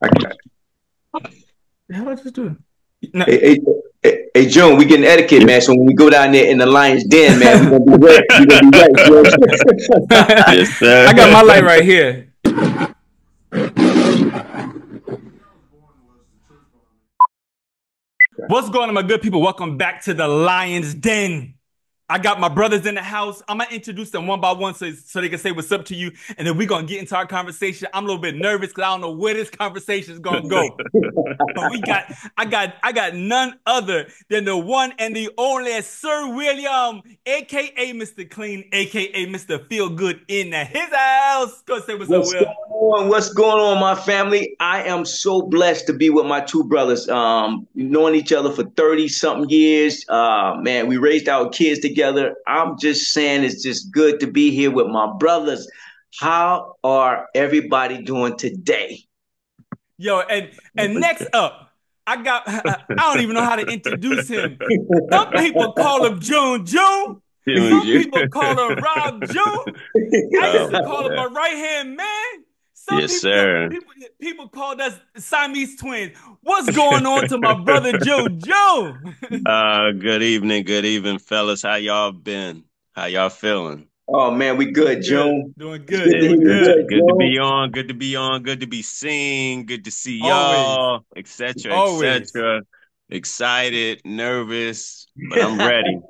Okay. How I just do it? No. Hey, June, we getting etiquette, man. So when we go down there in the lion's den, man, we're gonna be right. We're gonna be right, June. I Yes, sir. got my light right here. What's going on, my good people? Welcome back to the Lion's Den. I got my brothers in the house. I'm gonna introduce them one by one so they can say what's up to you, and then we're gonna get into our conversation. I'm a little bit nervous because I don't know where this conversation is gonna go. But I got none other than the one and the only Sir William, aka Mr. Clean, aka Mr. Feel Good in his house. Go say what's up, What's Will. going on? What's going on, my family? I am so blessed to be with my two brothers. Knowing each other for 30 something years. Man, we raised our kids together. I'm just saying it's just good to be here with my brothers. How are everybody doing today? Yo, and next up, I don't even know how to introduce him. Some people call him June June. Some people call him Rob June. I used to call him my right hand man. Some Yes, people, sir. people called us Siamese twins. What's going on to my brother Joe Joe? Good evening, fellas. How y'all been? How y'all feeling? Oh man, we good, June. Doing It's good, good to hear doing you good. good, Good to June. be on. Good to be on. Good to be seen. Good to see Always, y'all, etc., always. etc. Excited, nervous, but I'm ready.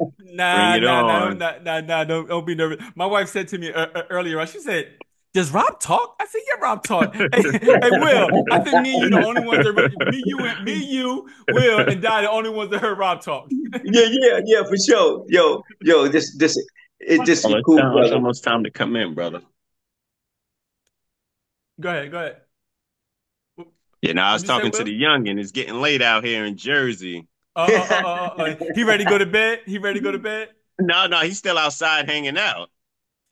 Bring Nah, it nah, nah, on. nah, nah, nah. Don't be nervous. My wife said to me earlier. She said, "Does Rob talk?" I said, "Yeah, Rob talk." Hey, Will. I think me and you the only ones that me, you, Will, and Di the only ones that heard Rob talk. Yeah, for sure. Yo, this is cool, It's brother. almost time to come in, brother. Go ahead, go ahead. Yeah, now I was What'd you say, talking to Will? the youngin. It's getting late out here in Jersey. He ready to go to bed? He ready to go to bed? No, he's still outside hanging out.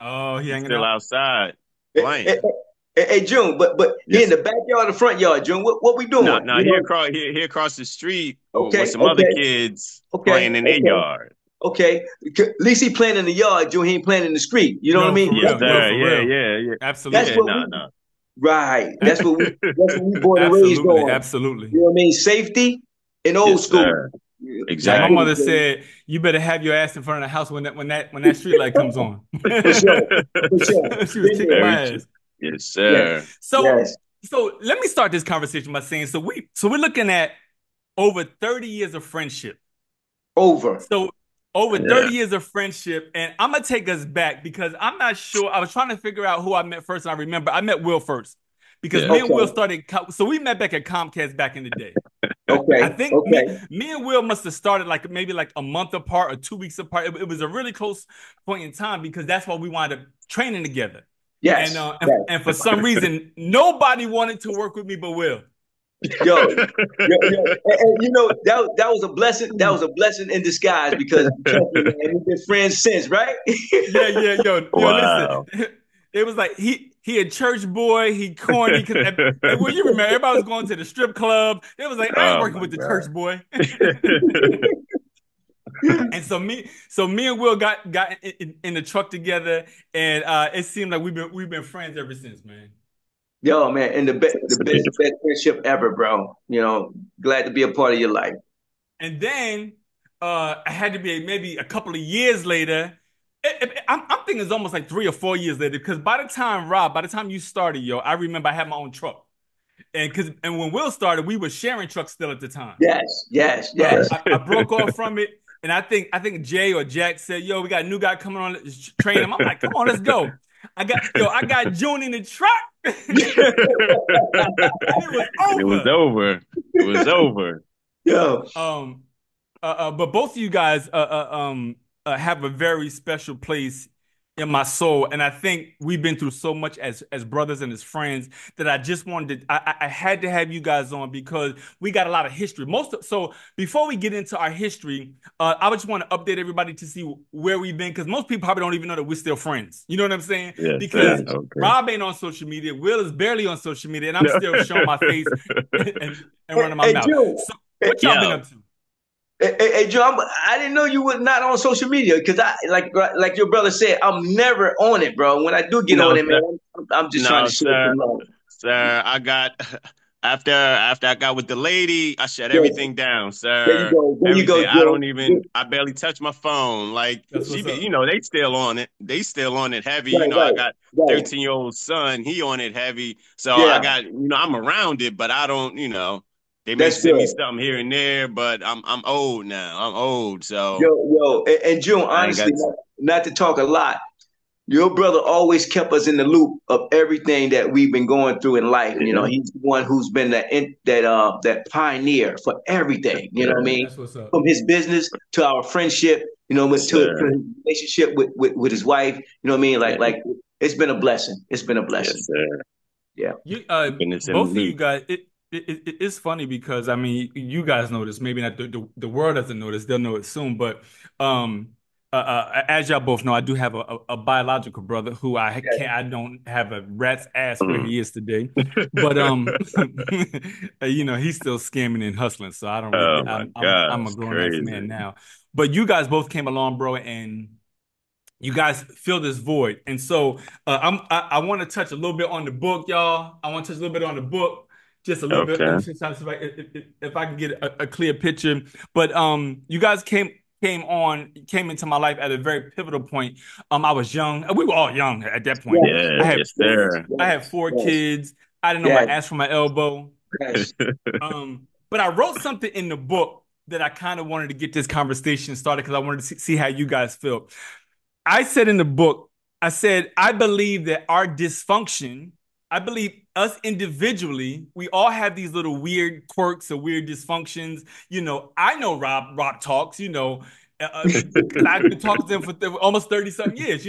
Oh, he He's hanging still out. outside Hey, hey, playing. hey, June, but he in Yes. the backyard or the front yard, June. What we No, doing? no, here across the street with Okay, some other okay, kids okay, playing in their okay, yard. okay. At least he playing in the yard, June. He ain't playing in the street. You know what I Yo, mean? for Yes, real. Yo, sir. for Yeah, real. yeah, yeah. That's Yeah, Absolutely. what no, we no. right. That's what we born and raised Absolutely. on. Absolutely. You know what I mean? Safety and old Yes, school. sir. Yeah, my That's what Exactly. mother we do. said you better have your ass in front of the house when that street light comes on. For sure, for sure. She was Been kicking there. Very my true. ass. Yes, Yes, sir. So yes. so let me start this conversation by saying we're looking at over 30 years of friendship. Over. So over Yeah, 30 years of friendship, and I'm gonna take us back because I'm not sure. I was trying to figure out who I met first, and I remember I met Will first because yeah. me and Will Okay, started. So we met back at Comcast back in the day. I okay, think me, okay. me and Will must have started like maybe like a month apart or 2 weeks apart. It was a really close point in time because that's why we wound up training together. And Yes, uh, and, yes. and for some reason, nobody wanted to work with me but Will. Yo. And you know that was a blessing. That was a blessing in disguise because trust me, man, we've been friends since, right? Yeah, yeah, yo, listen. Wow. It was like he a church boy, he corny. Cause and well, you remember everybody was going to the strip club. It was like I ain't Oh working my with the church God. boy. And so me and Will got in the truck together, and it seemed like we've been friends ever since, man. Yo, man, and the It's a best beautiful. best friendship ever, bro. Glad to be a part of your life. And then I had to be maybe a couple of years later. I'm thinking it's almost like 3 or 4 years later because by the time you started, yo, I remember I had my own truck, and when Will started, we were sharing trucks still at the time. Yes, yes, So yes. I broke off from it, and I think Jay or Jack said, "Yo, we got a new guy coming on, let's train him." I'm like, "Come on, let's go." I got June in the truck, and it was And it was over. over. It was over. Yo, Um, but both of you guys have a very special place in my soul, and I think we've been through so much as brothers and as friends that I just wanted to. I had to have you guys on because we got a lot of history. So before we get into our history, I just want to update everybody to see where we've been because most people probably don't even know that we're still friends. You know what I'm saying? Yes, sir. Because yes, Okay. Rob ain't on social media, Will is barely on social media, and I'm No. still showing my face and hey, running my hey, mouth. June. So what y'all been Yo, up to? Hey, Joe, I didn't know you were not on social media because I like your brother said, I'm never on it, bro. When I do get on no, it, man, sir. I'm just trying No, to show some sir. love. Sir, I got after I got with the lady, I shut Yes. everything down, There you sir. go. There you go, Everything. Joe. I barely touch my phone. Like That's what's up. they still on it. They still on it heavy. Right, I right, got right. 13-year-old son. He on it heavy. So I Yeah, got, I'm around it, but I don't, they may that's send me good. something here and there, but I'm old now. I'm old, Yo, so yo, and June, I ain't honestly, got. not to talk a lot, your brother always kept us in the loop of everything that we've been going through in life. You know, Yeah, he's the one who's been that pioneer for everything. You know what I sir. mean? That's what's up. From his business to our friendship. You know, to Sir. his relationship with his wife. You know what I mean? Yeah, Like it's been a blessing. It's been a yes, blessing. sir. Yeah. You Keeping us in the both of you loop. guys it's funny because I mean you guys know this, maybe not the world doesn't know this, they'll know it soon, but um as y'all both know, I do have a biological brother who I don't have a rat's ass where Mm. he is today. But he's still scamming and hustling, so I don't really Oh my God, I'm a it's grown ass man crazy. now. But you guys both came along, bro, and you guys fill this void. And so I want to touch a little bit on the book, y'all. I want to touch a little bit on the book, just a little bit, Okay. if I can get a clear picture. But you guys came into my life at a very pivotal point. I was young. We were all young at that point. Yes, Yeah, I had yes, sir. I had yes, four yes, kids. I didn't know my yes, ass from my elbow. yes. But I wrote something in the book that I kind of wanted to get this conversation started because I wanted to see how you guys feel. I said in the book, I said, I believe that our dysfunction, I believe us individually, we all have these little weird quirks or weird dysfunctions. I know Rob talks, because I've been talking to him for almost 30 something years.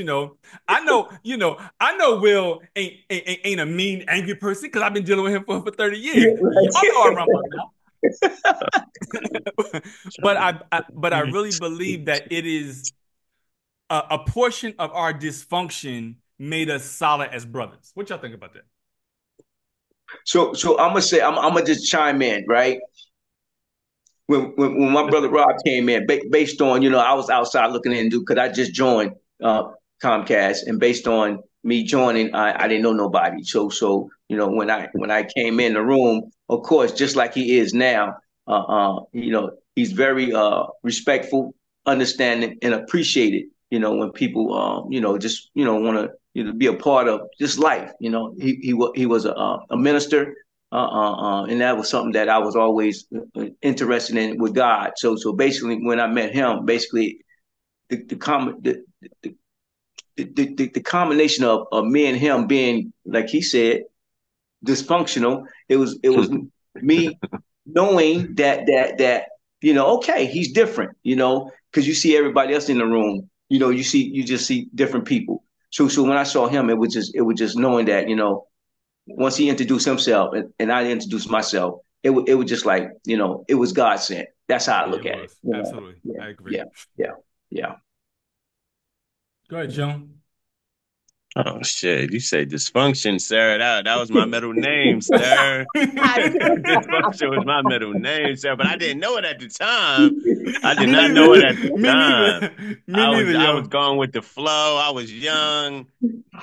I know Will ain't a mean, angry person because I've been dealing with him for 30 years. Y'all know I run my mouth. But I really believe that it is a portion of our dysfunction made us solid as brothers. What y'all think about that? So I'm gonna say I'm gonna just chime in, right? When my brother Rob came in, based on I was outside looking into because I just joined Comcast, and based on me joining, I didn't know nobody. So when I came in the room, of course, just like he is now, he's very respectful, understanding, and appreciated. When people just want to be a part of this life. He was a minister, and that was something that I was always interested in with God. So basically, when I met him, basically the com the combination of me and him being, like he said, dysfunctional. It was me knowing that okay, he's different. Because you see everybody else in the room. You just see different people. So when I saw him, it was just knowing that once he introduced himself and I introduced myself, it was just like it was God sent. That's how I Yeah, look it at it. was. Absolutely. Yeah, I agree. yeah, yeah, yeah. Go ahead, Joan. Oh shit! You say dysfunction, sir. That was my middle name, sir. Dysfunction was my middle name, sir. But I didn't know it at the time. I did Me not know it at neither. the Me time. neither. Me neither, I was yo. going with the flow. I was young.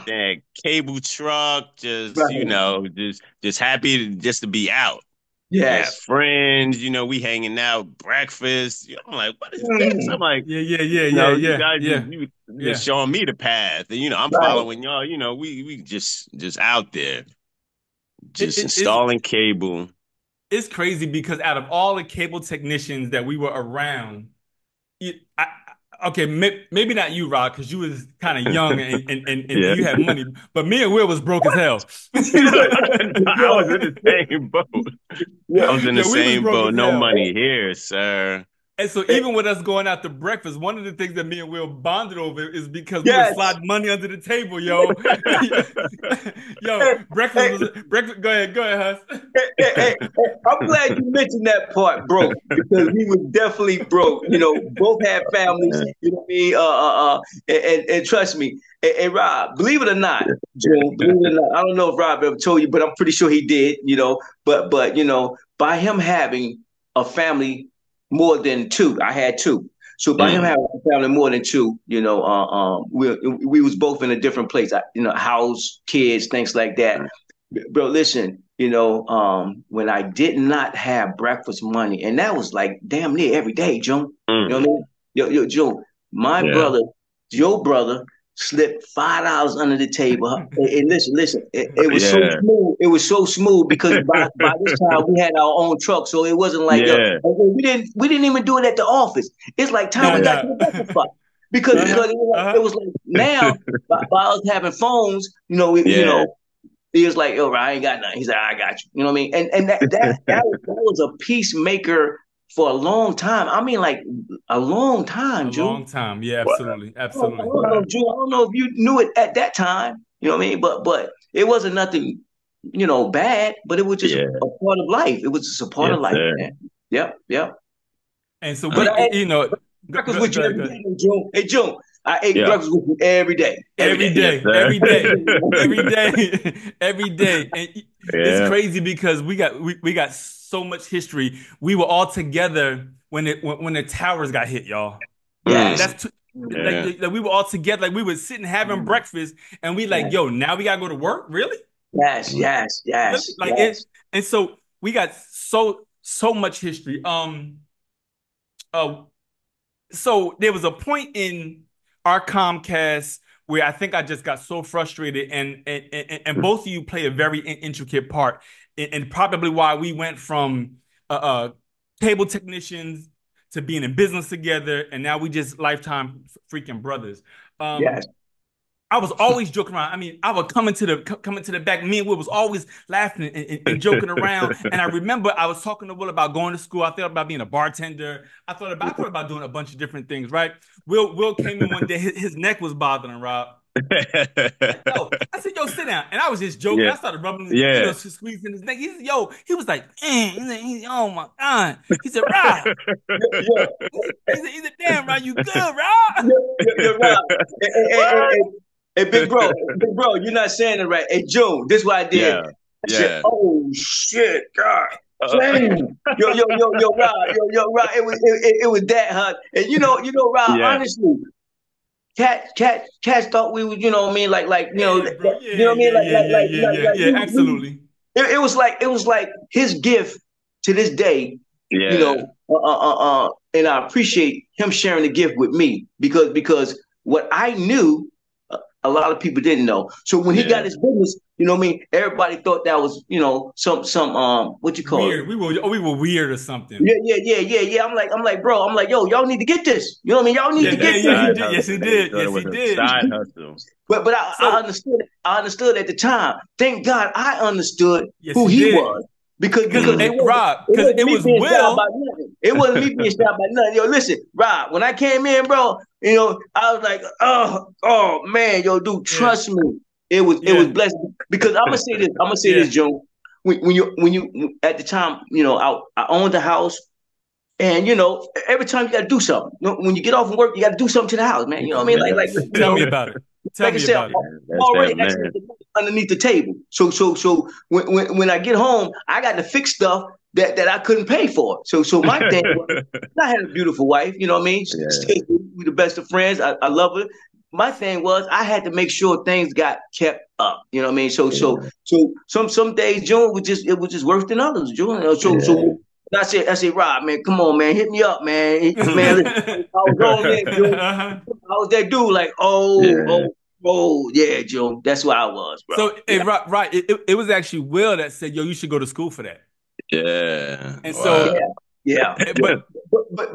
That cable truck, just Right. just happy just to be out. Got Yes. friends, we hanging out, breakfast. I'm like, what is this? I'm Mhm. like, Yeah, yeah, yeah, yeah, you yeah, guys yeah, you just yeah. showing me the path, and I'm Right. following y'all. We just out there, It, just it, it's installing cable. it's crazy because out of all the cable technicians that we were around, okay, maybe not you, Rock, because you was kind of young and Yeah, you had money, but me and Will was broke as hell. I was in the same boat. I was in the Yeah, we was same broke boat. as No hell. money here, sir. And so even with us going out to breakfast, one of the things that me and Will bonded over is because we would Yes. slide money under the table, yo. Yo, Hey, breakfast hey, was breakfast. Go ahead, Hus. hey, I'm glad you mentioned that part, broke, because we was definitely broke. Both had families. You know what I mean? And trust me, and Rob, believe it or not, June, believe it or not, I don't know if Rob ever told you, but I'm pretty sure he did. But by him having a family more than two, I had two. So by him Mm, having a family more than two, we was both in a different place. House, kids, things like that. Bro, listen, when I did not have breakfast money, and that was like damn near every day, Joe. You know what I Mm, mean? Yo, Joe, my yeah. brother, your brother, slipped $5 under the table. And listen, it was so Yeah. smooth. It was so smooth because by this time we had our own truck, so it wasn't like Yeah. we didn't even do it at the office. It's like time Nah, we Yeah. got nah. to the breakfast spot because Uh-huh. it Uh-huh. was like now by us having phones, Yeah. he was like, "Yo, I ain't got nothing." He said, "I got you." You know what I mean? And that was a peacemaker for a long time. I mean, like a long A time, Jew. long time. Yeah, Wow. absolutely. I don't, I Absolutely. don't know, Jew. I don't know if you knew it at that time. You know what I mean? But it wasn't nothing, bad. But it was just a Yeah. part of life. It was just a part Yes, of life, sir. man. Yep, yep. And so But we, I ate breakfast go, with go you ahead, every go day, ahead. June. Hey, June. I ate Yeah. breakfast with you every day, every Every day. Yes, day, sir. every day, every day, every day. And it's Yeah. crazy because we got so much history. We were all together when the towers got hit, y'all. Mm, Yes. That's too, yeah. like we were all together, like we were sitting having breakfast, and we like, yo, now we gotta go to work, really, Yes, yes, really, yes, like it. yes. And so we got so much history. Uh, so there was a point in our Comcast where I think I just got so frustrated, and both of you play a very intricate part, and probably why we went from cable technicians to being in business together, and now we just lifetime freaking brothers. Yes. I was always joking around. I mean, I would come into the back. Me and Will was always laughing and joking around. And I remember I was talking to Will about going to school. I thought about being a bartender. I thought about doing a bunch of different things. Right? Will came in one day. His neck was bothering Rob. Like, yo, I said, yo, sit down. And I was just joking. Yeah. I started rubbing, Yeah. squeezing his neck. He said, yo, he was like, oh my God. He said, Rob. Yo, He said, damn, Rob, you good, Rob? you're right. Hey, hey, hey, hey, What? hey, hey, big bro, you're not saying it right. Hey, June, this is what I did. Yeah. I said, Yeah. "Oh shit, God, Uh, damn, Rob, Rob, it was that, huh?" And Rob, yeah. honestly, cats thought we would, what I mean, like, Yeah, bro. you know Yeah, what I mean, yeah, yeah, yeah, yeah, yeah, yeah. we Absolutely. it was like his gift to this day, Yeah. and I appreciate him sharing the gift with me because what I knew, a lot of people didn't know. So when he got Yeah. his business, what I mean, everybody thought that was some what you call it. Weird. We were weird or something. Yeah. I'm like, bro. I'm like, yo, y'all need to get this. You know what I mean? Y'all need Yeah, to yeah, get yeah. this. He Side did. Yes, he hustle. They did. thought it Yes, he was a did. side hustle. But I So understood. I understood at the time. Thank God I understood yes, who he he did. was because Because because it Mm. wasn't Rob, it because wasn't it me was being shy by Will. nothing. It wasn't me being shy by nothing. Yo, listen, Rob. When I came in, bro, I was like, oh man, yo, dude, Yeah, trust me. It was yeah, blessed because I'm gonna say this. I'm gonna say this, yeah. Joe. When you at the time, I owned the house. And every time you got to do something. When you get off from work, you got to do something to the house, man. You know what I mean? Like, Yeah. like Tell me about it. Tell like I me said, about I'm it. Yeah. That's already that actually man. underneath the table. So when I get home, I got to fix stuff that I couldn't pay for. So my thing was, I had a beautiful wife. You know what I mean? Yeah. Still, we the best of friends. I love her. My thing was I had to make sure things got kept up. You know what I mean? So some days June it was just worse than others. June. So Yeah. I said, Rob, man, come on, man, hit me up, man. Man, listen, I was on there, June. Uh-huh. I was that dude, like, Yeah. yeah, Joe. That's where I was, bro. So, Yeah, right. It was actually Will that said, yo, you should go to school for that. Yeah. And Wow. so, yeah, yeah. but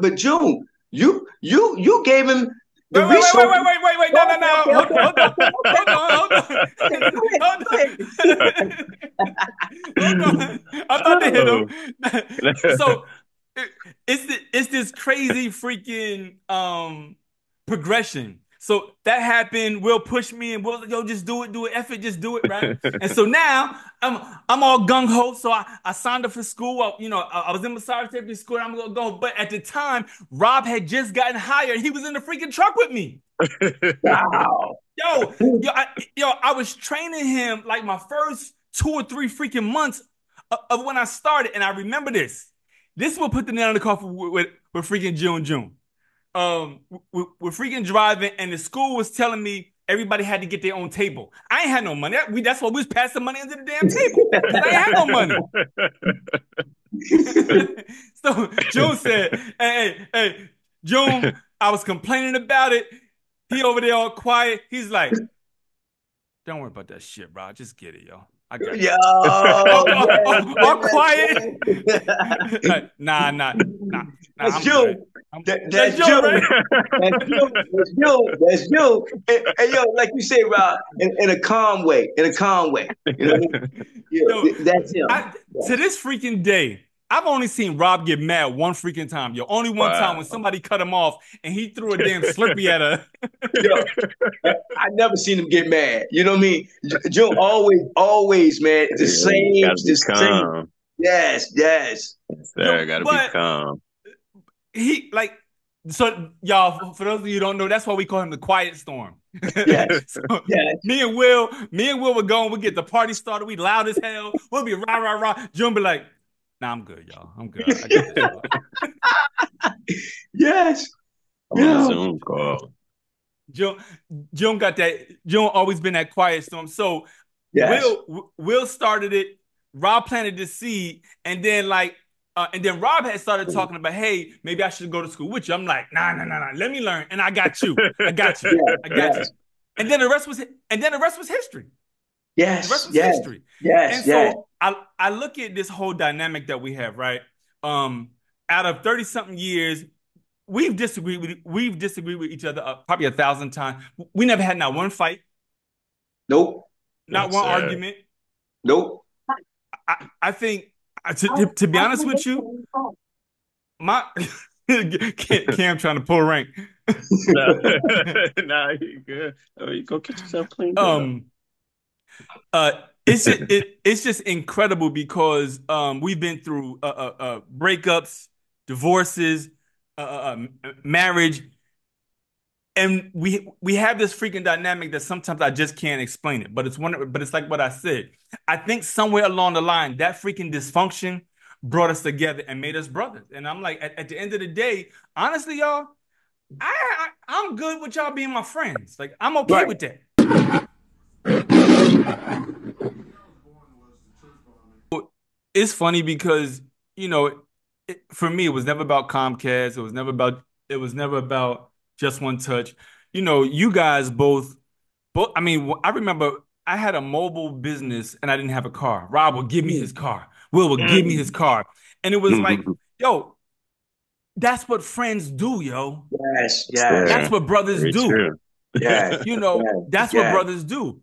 But June, you gave him the resources. wait. No, no, Okay, no. okay, okay, Hold on, hold on. okay. Hold Go ahead, go ahead. on. Hold on. I'm about to hit Oh. him. So it's this crazy freaking progression. So that happened. Will push me and Will, yo, just do it, F it, just do it, right? And so now I'm all gung ho. So I signed up for school. I was in massage therapy school. I'm gonna go. But at the time, Rob had just gotten hired. He was in the freaking truck with me. Wow. I was training him like my first 2 or 3 freaking months of when I started, and I remember this. This will put the nail in the coffin with freaking June. We're freaking driving, and the school was telling me everybody had to get their own table. I ain't had no money. That's why we was passing money under the damn table because I ain't had no money. So June said, hey, June, I was complaining about it. He over there all quiet. He's like, don't worry about that shit, bro. Just get it, yo. I got you. Yo, All quiet. Like, nah. That's I'm you. good. That's you. Right? That's you. And yo, like you say, Rob, in a calm way. In a calm way. You know what I mean? Yo, That's him. To this freaking day, I've only seen Rob get mad one freaking time. Yo, only one time when somebody cut him off and he threw a damn Slurpee at her. Yo, I never seen him get mad. You know what I mean? Joe always, man, the same. Yes. Sir, gotta be calm. He like, so y'all, for those of you who don't know, that's why we call him the Quiet Storm. Yes. Me and Will would go and we get the party started. We loud as hell. We'll be rah. June be like, nah, I'm good, y'all. I'm good. I get this, yes. I'm on a Zoom call. June got that. June always been that quiet storm. So Will started it. Rob planted the seed, and then Rob had started talking about, hey, maybe I should go to school with you. I'm like, nah. Let me learn, and I got you. I got you. And then the rest was history. Yes. The rest was history. Yes. So I look at this whole dynamic that we have, right? Out of 30-something years, we've disagreed with each other probably 1,000 times. We never had not one fight. Nope. Not one argument. Nope. I think to be honest with you, my Cam trying to pull rank. Nah, you good. You go get yourself cleaned up. It's just incredible because we've been through breakups, divorces, marriage, and we have this freaking dynamic that sometimes I just can't explain it. But it's like what I said. I think somewhere along the line that freaking dysfunction brought us together and made us brothers. And I'm like, at the end of the day, honestly, y'all, I'm good with y'all being my friends. Like, I'm okay with that. It's funny because, for me, it was never about Comcast. It was never about Just One Touch. You guys both, I mean, I remember I had a mobile business and I didn't have a car. Rob would give me his car. Will would give me his car. And it was like, yo, that's what friends do, yo. Yes. That's what brothers do. True. Yes. That's what brothers do.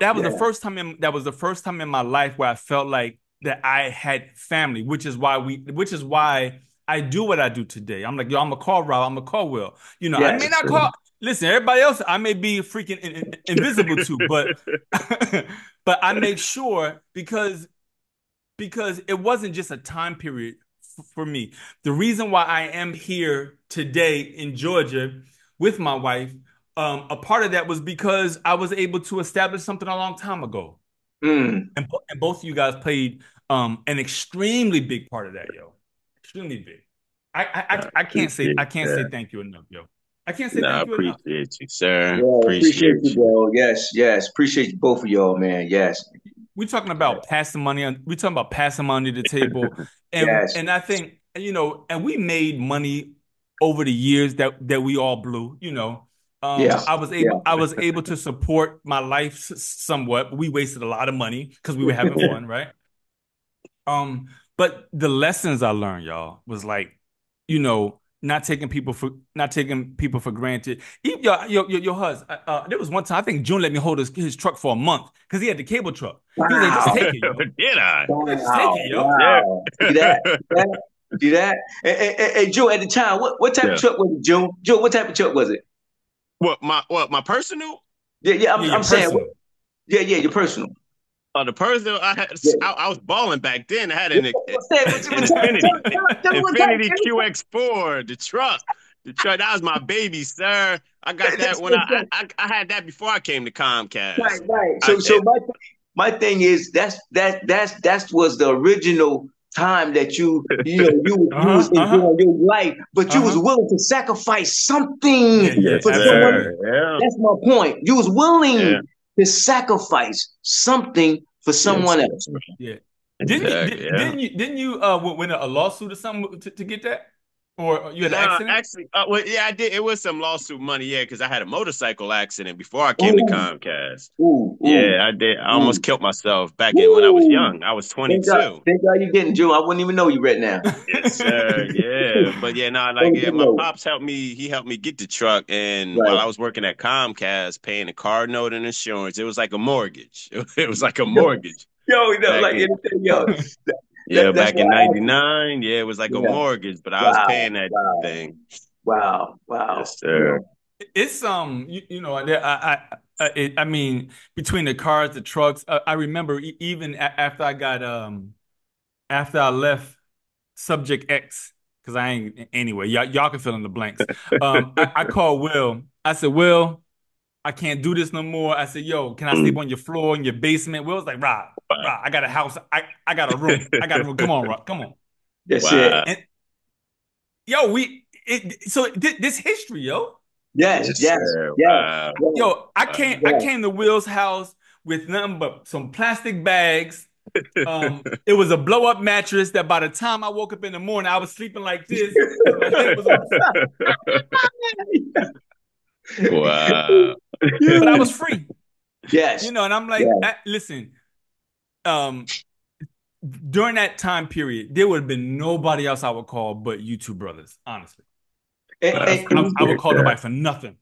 That was the first time in my life where I felt like that I had family, which is why I do what I do today. I'm like, yo, I'm gonna call Rob, I'm gonna call Will. I may not call. Listen, everybody else, I may be freaking invisible to, but I make sure because it wasn't just a time period for me. The reason why I am here today in Georgia with my wife, a part of that was because I was able to establish something a long time ago. And both of you guys played an extremely big part of that, yo. Extremely big. I can't say thank you enough, yo. I can't say thank you enough. Appreciate you, sir. Yeah, appreciate you, bro. Yes. Appreciate both of y'all, man. Yes. We're talking about passing money on. We're talking about passing money to the table, and I think and we made money over the years that we all blew. I was able to support my life somewhat. We wasted a lot of money because we were having fun, right? But the lessons I learned, y'all, was like, not taking people for granted. Your hus. There was one time I think June let me hold his truck for a month because he had the cable truck. Wow. He was like, just take it, yo. Did I? Just take it, yo. Wow. See that? Hey, June, at the time, what type of truck was it, June? June, what type of truck was it? My personal? Yeah, I'm saying. Your personal. The personal, I was balling back then. I had an Infinity QX4, the truck. That was my baby, sir. I got that when I had that before I came to Comcast. Right. So my thing is that was the original time that you was Uh-huh. enjoying your life, but you was Uh-huh. willing to sacrifice something Yeah, yeah, Yes, for someone. absolutely. sir. Yeah. That's my point. You was Yeah. willing to sacrifice something for Yes, someone else. sir. Yeah. Exactly. Yeah. Didn't you win a lawsuit or something to get that? Or you had an No, accident? actually, well, yeah, I did. It was some lawsuit money, yeah, because I had a motorcycle accident before I came to Ooh, Comcast. ooh, ooh, Yeah, I did. I almost ooh, killed myself back in when I was woo. young. I was 22. Thank God you getting June. I wouldn't even know you right now. Yes, sir. Yeah. But yeah, no, like, On a yeah, good my note. pops helped me. He helped me get the truck. And while Right. I was working at Comcast, paying the car note and insurance, it was like a mortgage. It was like a mortgage back Like in, anything, yo. yeah, That's back why in I asked you. '99. Yeah, it was like a Yeah. mortgage, but I was Wow. paying that Wow. thing. Wow. Wow. Yes, sir. It's you know I mean between the cars, the trucks. I remember even after I got after I left Subject X because I ain't anyway. Y'all can fill in the blanks. I called Will. I said, Will, I can't do this no more. I said, yo, can I sleep on your floor in your basement? Will was like, Rob, I got a house. I got a room. I got a room. Come on, Rob. Come on. That's Wow. it. And yo, this history, yo. Yes. Yes, Yes. sir. Yes. Wow. Yes. Yo, I Yes. came to Will's house with nothing but some plastic bags. It was a blow up mattress that by the time I woke up in the morning, I was sleeping like this because my head was on the floor. Wow. But I Yeah. was free, Yes. and I'm like, Yes. listen, um, during that time period, there would have been nobody else I would call but you two brothers, honestly. And, Like and, I would Yes, call sir. nobody for nothing.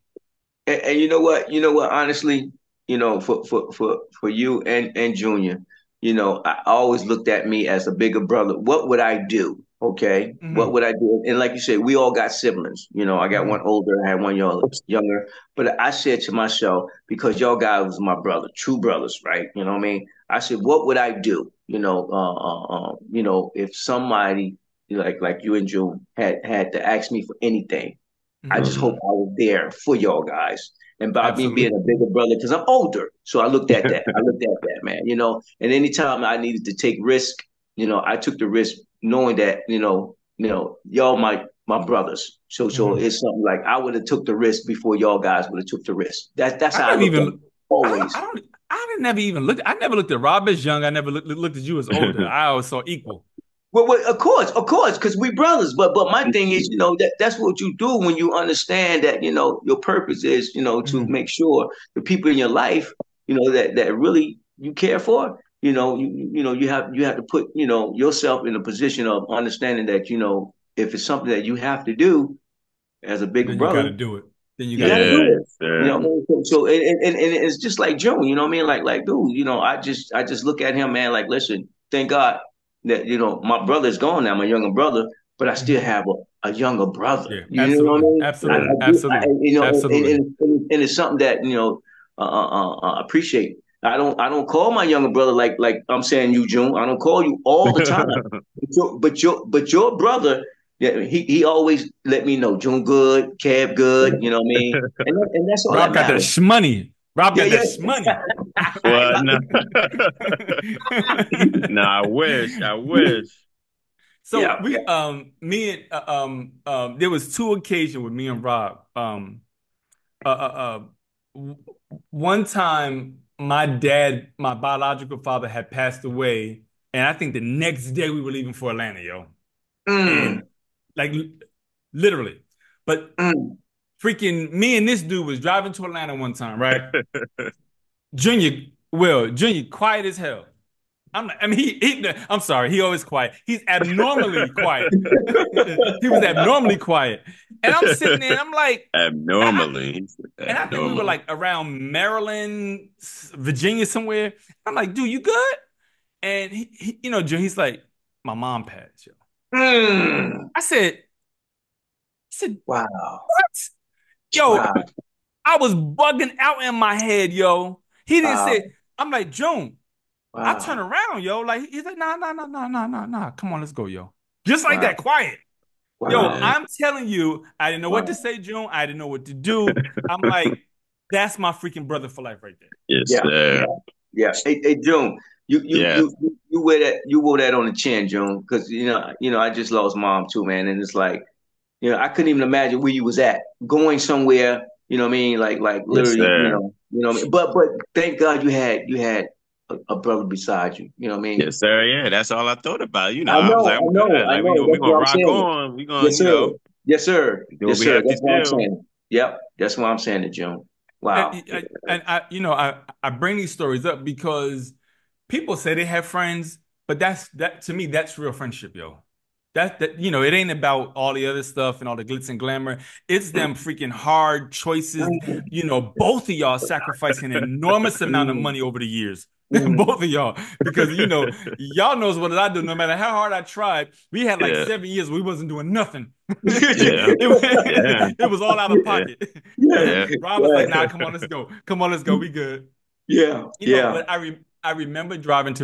and you know what? You know what? Honestly, for you and Junior, I always looked at me as a bigger brother. What would I do? Okay, what Hmm. would I do? And like you said, we all got siblings. I got one Hmm. older, I had one younger. But I said to myself, because y'all guys was my brother, true brothers, right? You know what I mean? I said, what would I do? If somebody like you and June had to ask me for anything. I just Hmm. hope Mhm. I was there for y'all guys. And by me being Absolutely. a bigger brother, because I'm older. So I looked at that. I looked at that, man. And anytime I needed to take risk, I took the risk knowing that, y'all my brothers. So Hmm. it's something like I would have took the risk before y'all guys would have took the risk. That's I how I never looked at it even, always. I didn't never even look. I never looked at Rob as young. I never looked at you as older. I always saw equal. Well, of course, because we brothers. But my thing is, that's what you do when you understand that your purpose is to Hmm. make sure the people in your life that really you care for. You have to put yourself in a position of understanding that if it's something that you have to do as a bigger Then you got brother, to do it. Then you you got to got to do Yeah, it. do it. yes, You know sir. what I mean? So and it's just like Joe, you know what I mean? Like dude, I just look at him, man, like listen, thank God that my brother is gone now, my younger brother, but I still Hmm. have a younger brother. Yeah, You know what I absolutely, mean? absolutely, I absolutely, absolutely. and it's something that appreciate. I don't call my younger brother like I'm saying you, June. I don't call you all the time. But your brother, yeah, he always let me know June good, Cab good. You know what I mean? And that's all that Rob got that matters. shmoney. Rob Yeah, got that yeah. shmoney. Well, no. No, I wish. I wish. So Yeah, yeah. we me and there was two occasions with me and Rob. Uh, uh, w- One time my dad, my biological father, had passed away, and I think the next day we were leaving for Atlanta, yo, Mm, and like literally, but mm. freaking me and this dude was driving to Atlanta one time, right? Junior, quiet as hell. I mean, I'm sorry, he always quiet. He's abnormally quiet. He was abnormally quiet. And I'm sitting there, and I'm like, Abnormally. He said and I think we were abnormally. like around Maryland, Virginia, somewhere. I'm like, dude, you good? And he's like, my mom passed, yo. Mm. I said, Wow. what? Yo, Wow. I was bugging out in my head, yo. He didn't Wow. say, I'm like, June. I turn Wow. around, yo. Like he's like, nah, nah, nah, nah, nah, nah, nah. Come on, let's go, yo. Just like Wow. that, quiet. Yo, Wow. Yeah. I'm telling you, I didn't know what to Wow. say, June. I didn't know what to do. I'm like, that's my freaking brother for life right there. Yes, Yeah. sir. Yeah. Yeah. Hey, June. Yes. You wore that on the chin, June, because I just lost mom too, man, and it's like, I couldn't even imagine where you was at, going somewhere, you know what I mean, like Yes, literally, sir. what I mean. But thank God you had a brother beside you, you know what I mean. Yes, sir. Yeah, that's all I thought about. I I was know, like, I'm I know, good. I Like know. we That's gonna what I'm rock saying. on. We gonna, Yes, sir. Yes, sir. do what Yes, we sir. have to That's what I'm do. saying. Yep, that's what I'm saying to June. Wow. I bring these stories up because people say they have friends, but that to me, that's real friendship, yo. It ain't about all the other stuff and all the glitz and glamour. It's them freaking hard choices. Mm, Both of y'all sacrificing an enormous amount of mm, money over the years. mm. Both of y'all. Because y'all knows what I do. No matter how hard I tried, we had like Yeah, 7 years where we wasn't doing nothing. yeah, yeah, It was all out of yeah, pocket. Yeah, yeah. Rob was like, nah, come on, let's go. Come on, let's go. We good. yeah, yeah. But I remember driving.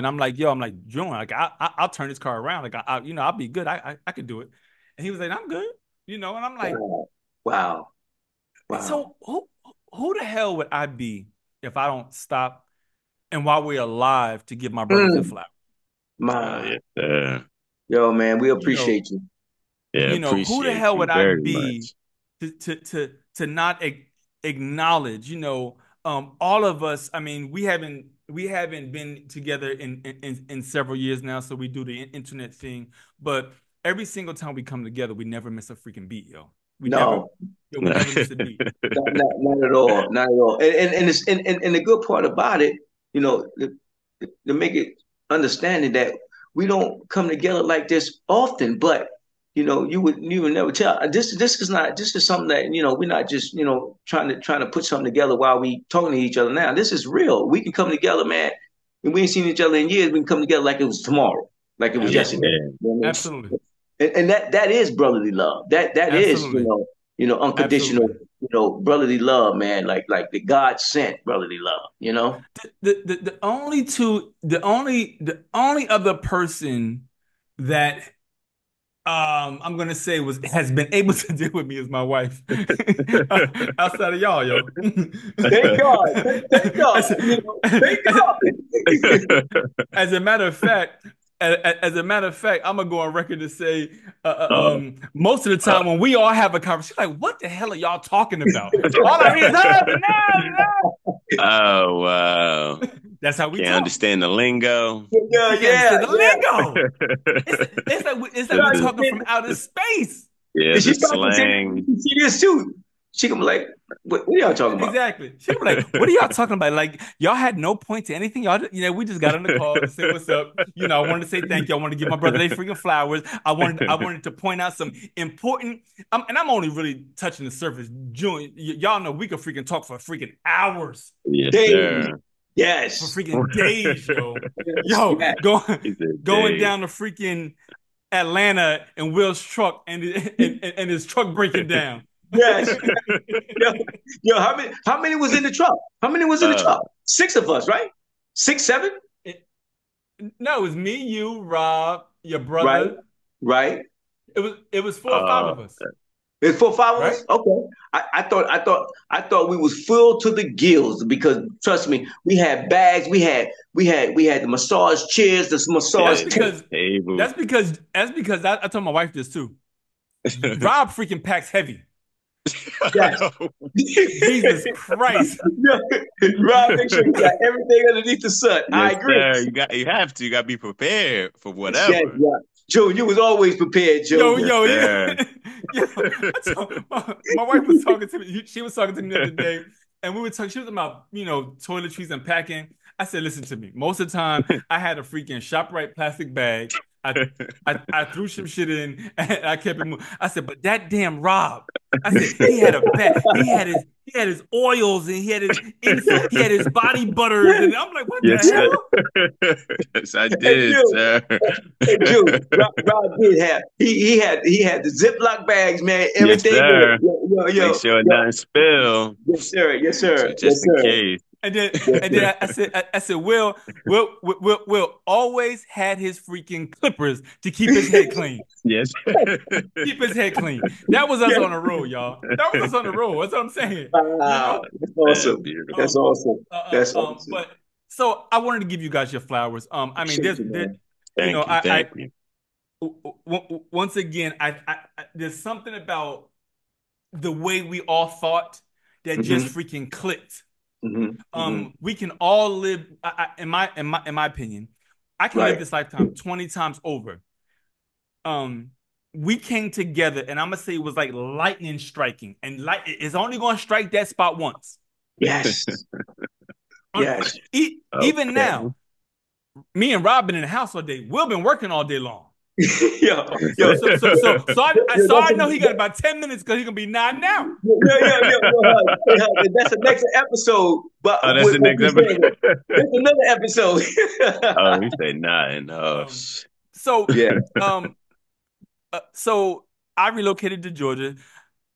I'm like, yo, I'm like, June, like I'll turn this car around. Like I'll be good. I could do it. And he was like, I'm good. And I'm like, Wow, wow, wow. so who the hell would I be if I don't stop and while we're alive to give my brothers a Mm, flower? my, Yes, sir. yo, man, we You know, appreciate you. Yeah, who the appreciate hell you would I very be much. to not acknowledge, all of us. I mean, we haven't been together in several years now, so we do the internet thing. But every single time we come together, we never miss a freaking beat, yo. We never, No, we never miss a beat. not at all, not at all. And the good part about it, to make it understanding that we don't come together like this often, but you would never tell. This is something that we're not just trying to put something together while we talking to each other now. This is real. We can come together, man. And we ain't seen each other in years. We can come together like it was tomorrow, like it was Yes, yesterday. Absolutely, sir. You know what I absolutely, mean? And that is brotherly love. That is absolutely, unconditional absolutely. brotherly love, man. Like the God sent brotherly love. The only other person that I'm gonna say has been able to deal with me is my wife. Outside of y'all, yo. Thank God. Thank God. as, Thank as, God. as a matter of fact, I'm gonna go on record to say, uh, most of the uh, time when we all have a conversation, like, what the hell are y'all talking about? All I hear is, ah, oh wow. that's how we Can't talk. understand the lingo. Yeah, You can't yeah, understand the yeah. lingo. It's like This we're is talking from outer space. yeah, And the she probably slang. see this too. She gonna be like, what are y'all talking about? Exactly. She was like, "What are y'all talking about? Like, y'all had no point to anything. Y'all, we just got on the call to say what's up. I wanted to say thank you. I wanted to give my brother they freaking flowers. I wanted to point out some important. And I'm only really touching the surface. June, y'all know we could freaking talk for freaking hours, Yes, Days. sir. for Yes. freaking days, yo, Yes. yo, Yes. He said, going Dave. down to freaking Atlanta and Will's truck and his truck breaking down. Yes. Yo, how many was in the truck? How many was in the uh, truck? Six of us, right? Six, seven? No, it was me, you, Rob, your Right, brother. right. It was 4 or 5 uh, of us, It's for five of right? us? Okay. I thought we was filled to the gills because trust me, we had bags, we had the massage chairs, the That's massage yeah, tape. because table. that's because I told my wife this too. Rob freaking packs heavy. Yes. Jesus Christ. Rob, make sure you got everything underneath the sun. I Yes, agree. sir. You have to. You got to be prepared for Yes, whatever. yeah. Joe, you was always prepared, Joe. Yo, Yes, yo, sir. yo. My wife was talking to me. She was talking to me the other day, and we were talking. She was about toiletries and packing. I said, listen to me. Most of the time, I had a freaking ShopRite plastic bag. I threw some shit in, and I kept it moving. I said, but that damn Rob. I said he had a bag. He had his oils and he had his body butters, and I'm like, what the Yes, sir. hell? Yes, I Hey, did, Joe. sir. Hey, Joe. Rob did have. He had the Ziploc bags, man. Yes, Everything in it. sir. Yo, yo, Make yo, sure yo. nothing spill. Yes, sir. Yes, sir. So Yes, just in sir. case. And then, Yes, and sir. then I said, Will always had his freaking clippers to keep his head clean. Yes. Keep his head clean. That was us Yes. on the road, y'all. That was us on the road. That's what I'm saying. You Wow, know. that's Man, awesome. beautiful. That's Um. awesome. That's awesome. But So I wanted to give you guys your flowers. I mean, Appreciate you, man. you know, Thank you, thank you. once again, there's something about the way we all thought that just Mm-hmm. freaking clicked. Mm-hmm. Mm-hmm. We can all live. In my opinion, I can live Right. this lifetime 20 times over. Um, we came together, and I'm gonna say it was like lightning striking, and light it's only gonna strike that spot once. Yes. Yes. Even Okay. now, me and Rob been in the house all day. We've been working all day long. yo, So yo, so so so so I, I yo, so that's I a, know he got about 10 minutes because he's gonna be nodding out. hey, that's the next episode. But Oh, that's with the what next you episode. said, that's another episode. Oh, he said nine. Oh, Um, so Yeah. so I relocated to Georgia.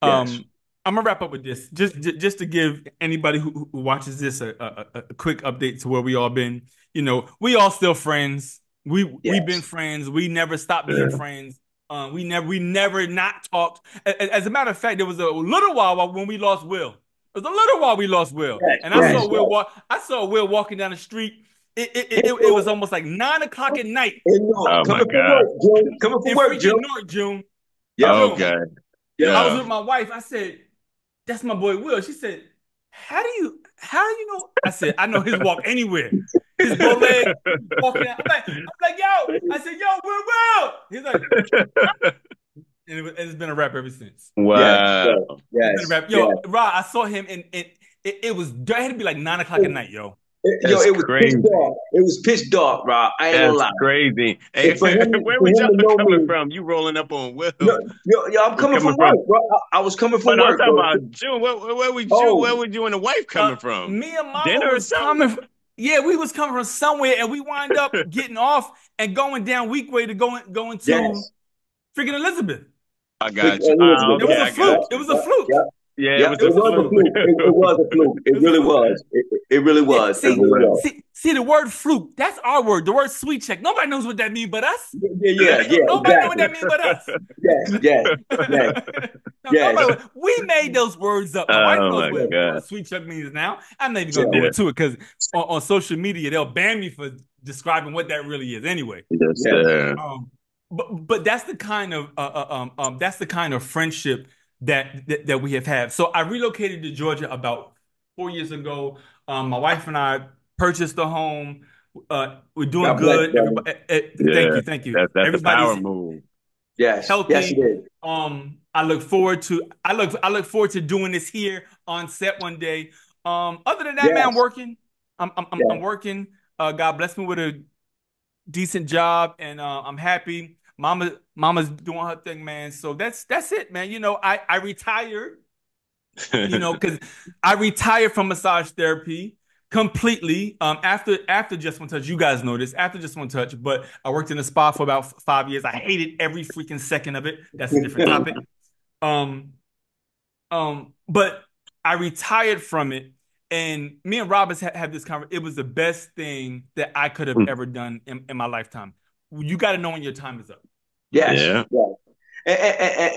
Yes. I'm gonna wrap up with this, just to give anybody who watches this a quick update to where we all been. You know, we all still friends. We've been Yes. friends. We never stopped being yeah. friends. We never not talked. As a matter of fact, there was a little while when we lost Will. It was a little while we lost Will, Yes. and I saw Yes. Will walk. I saw Will walking down the street. It was almost like 9 o'clock at night Hey, no, Oh my coming from God. work, June. Coming from in work, freaking June. North, June. Yeah. Oh June. God. Yeah. I was Yeah. with my wife. I said, "That's my boy Will." She said, How do you know?" I said, "I know his walk anywhere. His bow leg walking out." I'm like, "Yo." I said, "Yo, Will." He's like, and it's been a wrap ever since. Yes. Wow. It's been a Yes. wrap. Yes. Yo, Rod, I saw him and it was it had to be like 9 o'clock at night, yo. Yo, That's it was pitch crazy. dark. It was pitch dark, Rob. I ain't gonna That's lie. crazy. Hey, And for him, where for was him y'all to know coming me, from? You rolling up on Will? yo, I'm You coming from coming work, from? bro. I was coming Oh, from no, I'm work, talking bro. about June. Where was you? Where Oh, was you and the wife Uh, coming from? Me and Mama Dinner or was something? coming. Yeah, we was coming from somewhere, and we wind up getting off and going down Weekway to going to yes. freaking Elizabeth. I With got you. Oh, Elizabeth, It was okay, yeah, a I got yeah, fluke. It you. was a yeah, fluke. yeah, Yeah, it yeah. was It It a was a was a fluke. fluke. fluke. It was a fluke. It It was a really fluke. was. It really Yeah, was. It see, really Well, was. see the word fluke. That's our word. The word sweet check. Nobody knows what that means but us. Yeah, yeah, yeah, Nobody know what exactly. that means but us. Yes, yes, yes, No, yes, nobody. We made those words up. My wife oh knows my yes, what God. sweet chuck means now. I'm not even gonna yes, go Yeah. into it because on social media they'll ban me for describing what that really is. Anyway, Yes, yes. sir. but that's the kind of friendship that we have had. So I relocated to Georgia about 4 years ago. My wife and I purchased a home. We're doing God bless, good. brother. Everybody, Yeah. thank you. That's a power Everybody's move. Yes, yes, it healthy. is. I look forward to doing this here on set one day. Other than that, man, I'm Yes, working. I'm yes. working. God bless me with a decent job, and I'm happy. Mama's doing her thing, man. So that's it, man. I retired. Because I retired from massage therapy completely. After Just One Touch, you guys know this. After Just One Touch, but I worked in a spa for about 5 years. I hated every freaking second of it. That's a different topic. Um, but I retired from it, and me and Robbins had this conversation. It was the best thing that I could have ever done in my lifetime. You got to know when your time is up. Yes, Yeah. yes.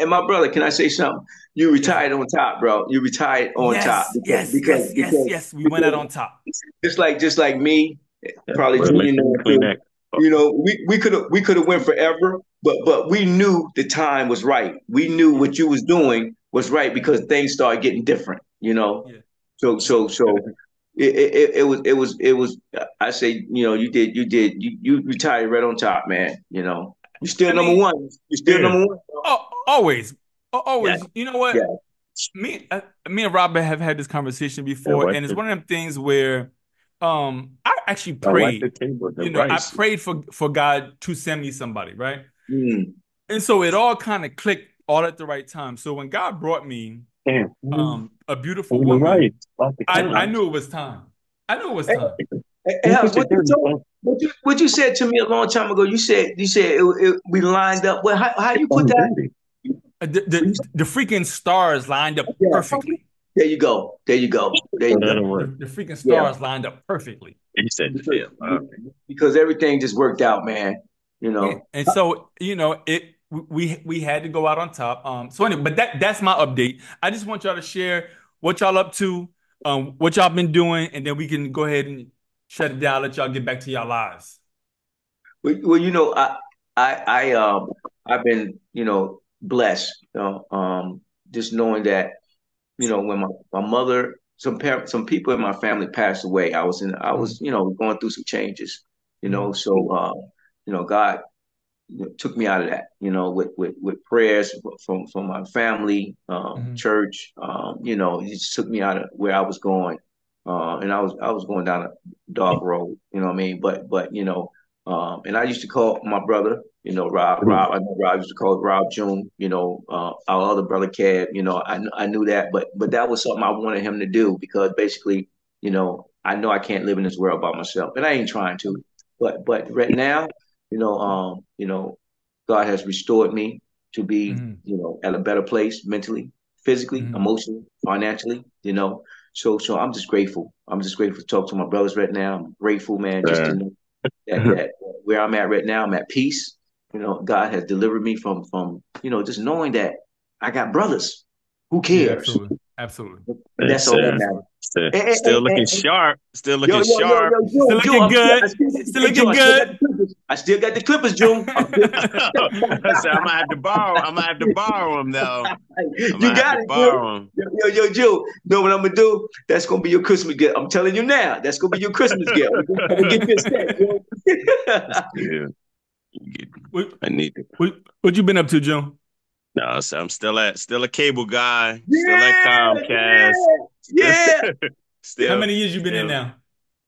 And my brother, can I say something? You Yes, sir. retired on top, bro. You retired on top Yes, yes, yes, yes, yes. We went out because on top. just like me, Yeah. probably Well, make Junior sure you know clean too. that. We could have went forever, but we knew the time was right. We knew Yeah, what you was doing was right because things started getting different. yeah, So yeah. so so it was. I say you retired right on top, man. You still I number mean, one. You still Yeah. number one, bro. always, Yeah, always. You know what? yeah, Me and Robert have had this conversation Yeah, before, wipe and it's the, one of them things where, I actually wipe the prayed. table with the I rice. prayed for God to send me somebody, right? mm, And so it all kind of clicked all at the right time. So when God brought me Damn. a beautiful On the rice. woman, Off the I couch. knew it was time. I knew it was hey, time. hey, You House, put the what you dirty told, stuff what you said to me a long time ago? You said we lined up. Well, how you put on that? dirty. The, the freaking stars lined up Yeah, perfectly. there you go. There you go. There So you go. that'll The, work. the freaking Yeah, stars lined up perfectly. He said the because deal. Okay. because everything just worked out, man. You Yeah, know. and so we had to go out on top. So anyway, but that's my update. I just want y'all to share what y'all up to, what y'all been doing, and then we can go ahead and shut it down, let y'all get back to y'all lives? Well, I've been, blessed, just knowing that, when my mother, some people in my family passed away. I Mm, was, going through some changes, mm, so, God took me out of that, with prayers from my family, mm, church. He just took me out of where I was going, and I was going down a dark road. You know what I mean? But and I used to call my brother, Rob. I know Rob used to call Rob June. Our other brother, Cad. I knew that, but that was something I wanted him to do because basically, I know I can't live in this world by myself, and I ain't trying to. But right now. God has restored me to be, mm, at a better place mentally, physically, mm. emotionally, financially. So I'm just grateful. I'm just grateful to talk to my brothers right now. I'm grateful, man, just to sir. know that where I'm at right now, I'm at peace. God has delivered me from just knowing that I got brothers. Who Yeah, cares? absolutely. Absolutely. And Yes, that's all that sir. matters. Still, Hey, hey, still hey, looking hey, sharp. Still Yo, looking yo, yo, sharp. yo, Still June, looking I good. still got Still hey, June, looking I still got good. the Clippers. I still got the Clippers, June. So I'm gonna have to borrow. I'm gonna have to borrow them though. I'm You gonna have got to it, June. borrow them. Yo, June. You know what I'm gonna do? That's gonna be your Christmas gift. I'm telling you now. That's gonna be your Christmas gift. I'm gonna get you a set, June. Yeah, What, I need to. what you been up to, Joe? No, so I'm still a cable guy. Still at Yeah, Comcast. yeah. How Still, many years you been in still.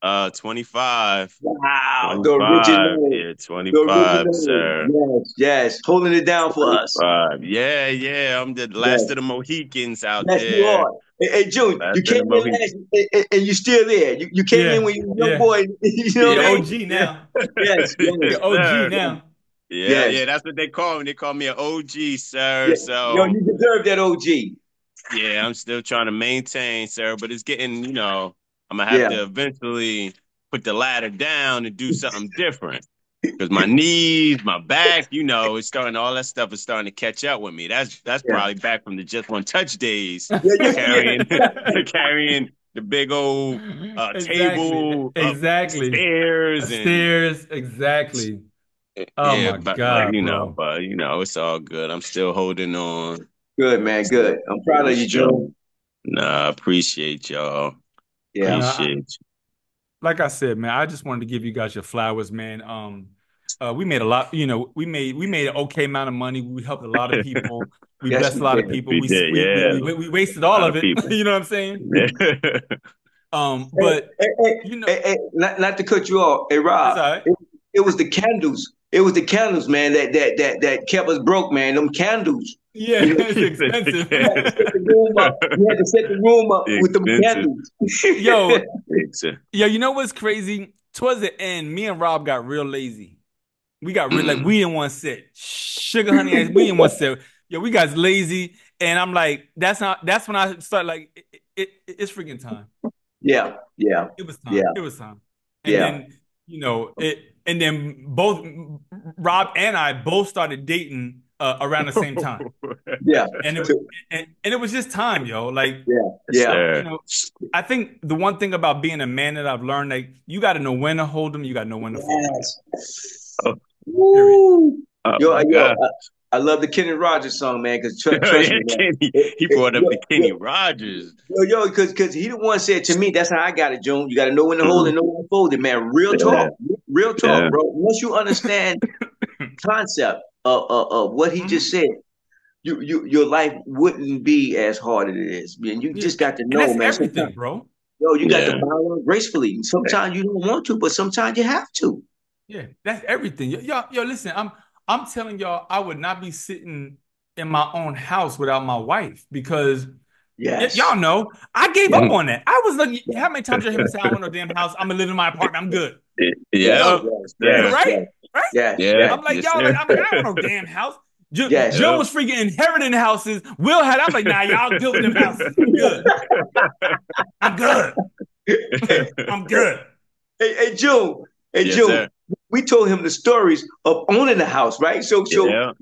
now? 25. Wow, the 25. original. Yeah, The 25, original. sir. Yes, yes. Holding it down for us. 25. Yeah, yeah. I'm the last Yes. of the Mohicans out Yes, you there. are. Hey, June, Last you of came the in Mohicans. last, and you still there. You came in Yeah, when you were a young yeah. boy. You know what You're I Yeah, mean? OG yeah. now. Yes, yes, Yes, You're OG sir. now. Yeah, yes. yeah. That's what they call me. They call me an OG, sir. Yeah. Yo, So you deserve that OG. yeah, I'm still trying to maintain, sir, but it's getting, I'm gonna have Yeah. to eventually put the ladder down and do something different. Because my knees, my back, it's starting. All that stuff is starting to catch up with me. That's Yeah. probably back from the just one touch days, Yeah, carrying yeah. carrying the big old Exactly. table up Exactly. stairs and Stairs. Exactly. Oh yeah, my but God, bro. it's all good. I'm still holding on. Good, man. Still Good. I'm proud holding of you, strong. June. Nah, appreciate y'all. Yeah. Appreciate Like I said, man, I just wanted to give you guys your flowers, man. We made a lot, we made an okay amount of money. We helped a lot of you. people. We Yes, blessed a we lot of did. people. We We did, we we yeah. we, we wasted A all lot of of it. people. You know what I'm saying? Yeah. Hey, But hey, hey, you know, not to cut you off. Hey, it's Rob, all right. it was the candles. It was the candles, man, that kept us broke, man. Them candles. Yeah, You know, it's You said the expensive. you had to set the candles. room up. You had to set the room up The with them expensive. candles. Yo, It's a, yo, you know what's crazy? Towards the end, me and Rob got real lazy. We got real like mm, we didn't want to sit. Sugar honey ass, we didn't want to sit. Yo, we got lazy, and I'm like, that's when I start like it's freaking time. Yeah, yeah, It was time. yeah, It was time. And yeah, then, and then both Rob and I both started dating around the same time. yeah. And it So, and it was just time, yo. Like, yeah, yeah. you sir. know, I think the one thing about being a man that I've learned, like, you got to know when to hold them, you got to know when to fold them. Yes. Oh, Period. Woo. oh Yo, my yo, God. I love the Kenny Rogers song, man. Because trust Yeah, me, man. Kenny. He brought up the Kenny Rogers. Because he the one said to me, that's how I got it, June. You got to know when to hold Mm, and know when to fold it, man. yeah, Real yeah. talk, bro. Once you understand concept of what he Mhm. just said, your life wouldn't be as hard as it is, man. You Yeah. just got to And know, that's man. Sometimes, everything, bro. you got to Yeah. bow out gracefully. Sometimes you don't want to, but sometimes you have to. Yeah, that's everything. Yo, listen, I'm telling y'all, I would not be sitting in my own house without my wife because y'all Yes. know I gave up Yeah. Mm, on that. I was like, Yeah. how many times you hear me say I don't want no damn house? I'm gonna live in my apartment. I'm good. Yes. yeah, Yo, Yes. sir. Yes. right? Yes. Right? Yes. Yeah, Yes. I'm like, yes, y'all, sir. like, I'm like, I don't want no damn house. Yes. Joe Yep. was freaking inheriting houses. Will had, I'm like, nah, y'all good with them houses. I'm good. I'm good. Hey, I'm good. hey, June. Hey, Yes, June. sir. We told him the stories of owning the house, right? So Yeah.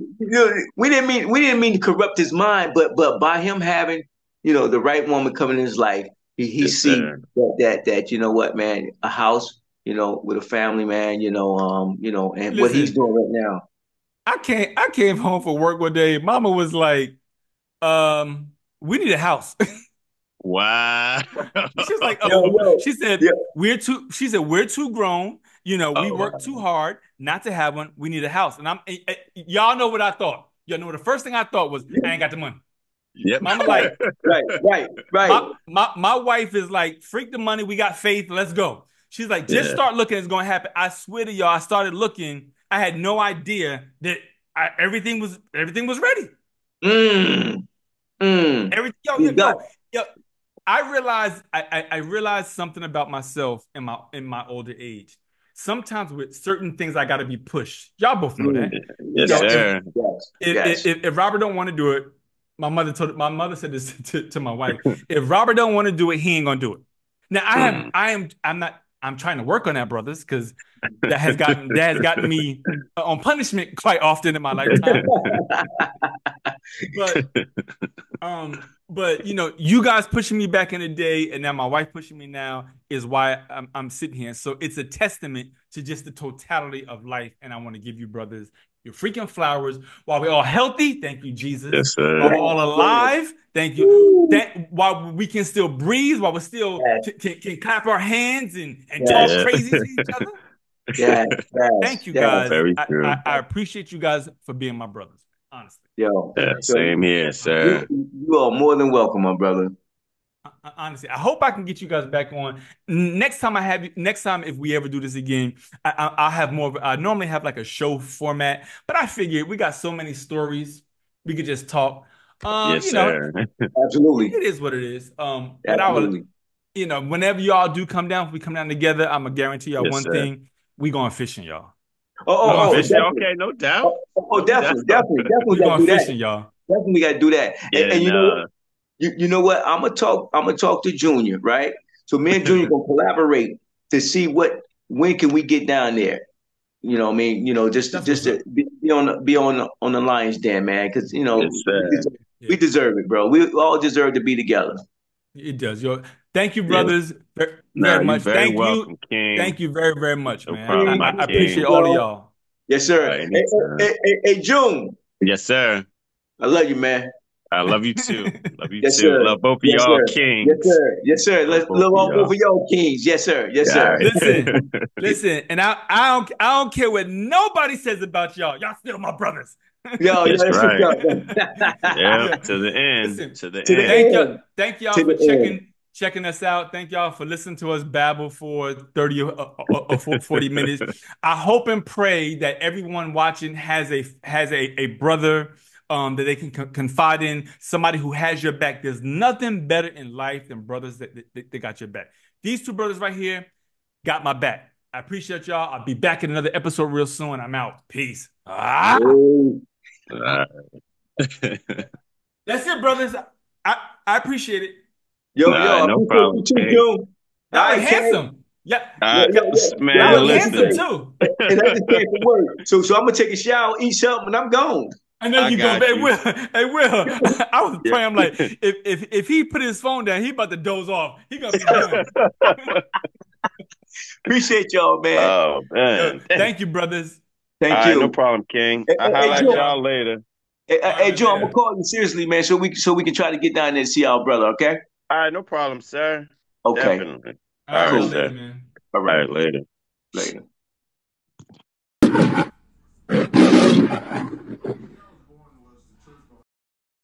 we didn't mean to corrupt his mind, but by him having the right woman coming in his life, he Yes, see sir. that you know what, man, a house. with a family, man. And what he's Listen, doing right now. I came home from work one day. Mama was like, we need a house. Wow. She's like, Yo, yo, she said, yeah. we're too grown. We Oh, work wow. too hard not to have one. We need a house. And y'all know what I thought. Y'all know the first thing I thought was, I ain't got the money. Yep. Mama, Right, like, right, right, right. my wife is like, freak the money. We got faith. Let's go. She's like, just Yeah. start looking. It's going to happen. I swear to y'all, I started looking. I had no idea that everything was ready. Mm, mm. Everything, yo, You yo, got yo, yo. I realized something about myself in my older age. Sometimes with certain things, I got to be pushed. Y'all both know mm. that. Yes, Yes, sir. yes. If Robert don't want to do it, my mother said this to my wife. If Robert don't want to do it, he ain't gonna do it. Now Mm. I'm trying to work on that, brothers, because that has gotten me on punishment quite often in my lifetime. But you guys pushing me back in the day, and now my wife pushing me now is why I'm sitting here. So it's a testament to just the totality of life, and I want to give you brothers your freaking flowers while we're all healthy. Thank you, Jesus. Yes, While sir. we're Yes, all yes. alive, thank you. Woo. While we can still breathe, while we still Yes, can clap our hands and talk yes, Yeah. crazy to each other. yes, Thank yes, you yes. guys. Very I, true. I appreciate you guys for being my brothers. Honestly. Yo, Yeah, yo, same here, you sir. you are more than welcome, my brother. Honestly, I hope I can get you guys back on next time. Next time if we ever do this again, I'll have more. I normally have like a show format, but I figured we got so many stories we could just talk. Yes, sir. Absolutely, It is what it is. But I will, absolutely. whenever y'all do come down, if we come down together, I'm gonna guarantee y'all Yes, one sir. thing: we going fishing, y'all. Oh, We going oh, oh, Officially, fishing. definitely. okay, no doubt. Oh, No doubt. definitely We got to going do that. fishing, y'all. Definitely got to do that. And Getting you know what? You know what? I'm gonna talk to Junior, right? So me and Junior gonna collaborate to see when can we get down there. You know what I mean? Just to, That's just what's to up. be on the Lions Den, man, because yes, sir. Yeah, we deserve it, bro. We all deserve to be together. it does. Yo, thank you, Yes. brothers, very, Nah, very you much. very welcome, King. Thank you very, very much, No man. problem, my I appreciate king. all of y'all. Yes, sir. Hey, Anytime. hey, hey, hey, June, Yes, sir. I love you, man. I love you too. Love you Yes, too. sir. Love both of Yes, y'all sir. Yes, kings. sir. Yes, sir. Love Let's both love of all both y'all. of y'all kings. Yes, sir. Yes, All sir. right. Listen, and I don't care what nobody says about y'all. Y'all still my brothers. Yo, That's that's what's right. up. Yeah, Yeah. to the end. Listen, To the To the end. end. thank y'all To for the end. checking us out. Thank y'all for listening to us babble for 30 or 40 minutes. I hope and pray that everyone watching has a brother that they can confide in, somebody who has your back. There's nothing better in life than brothers that got your back. These two brothers right here got my back. I appreciate y'all. I'll be back in another episode real soon. I'm out. Peace. Oh. All right. That's it, brothers. I appreciate it. Yo, All yo, right, I no appreciate problem, you too, King. June. All Y'all look right, Ken. handsome. Yeah, Yo, All yo, right, yo, yo, y'all I man, look just want to handsome listen. say, too. and I just came from work. So I'm gonna take a shower, eat something, and I'm gone. I know I you go, got hey you. Will, hey Will. I was Yeah. praying. I'm like, if he put his phone down, he about to doze off. He gonna be done. Appreciate y'all, man. Oh Yo, man. Dang. thank you, brothers. All Thank right, no you. problem, King. Hey, I'll hey, hey, holler All right, at June. y'all y'all. later. Hey, All hey, right, June, I'm gonna later. call you seriously, man, so we can try to get down there and see our brother. Okay. All right, no problem, sir. Okay. Definitely. All All right, right, y'all Cool. later, sir. man. All All right. right, later. Later.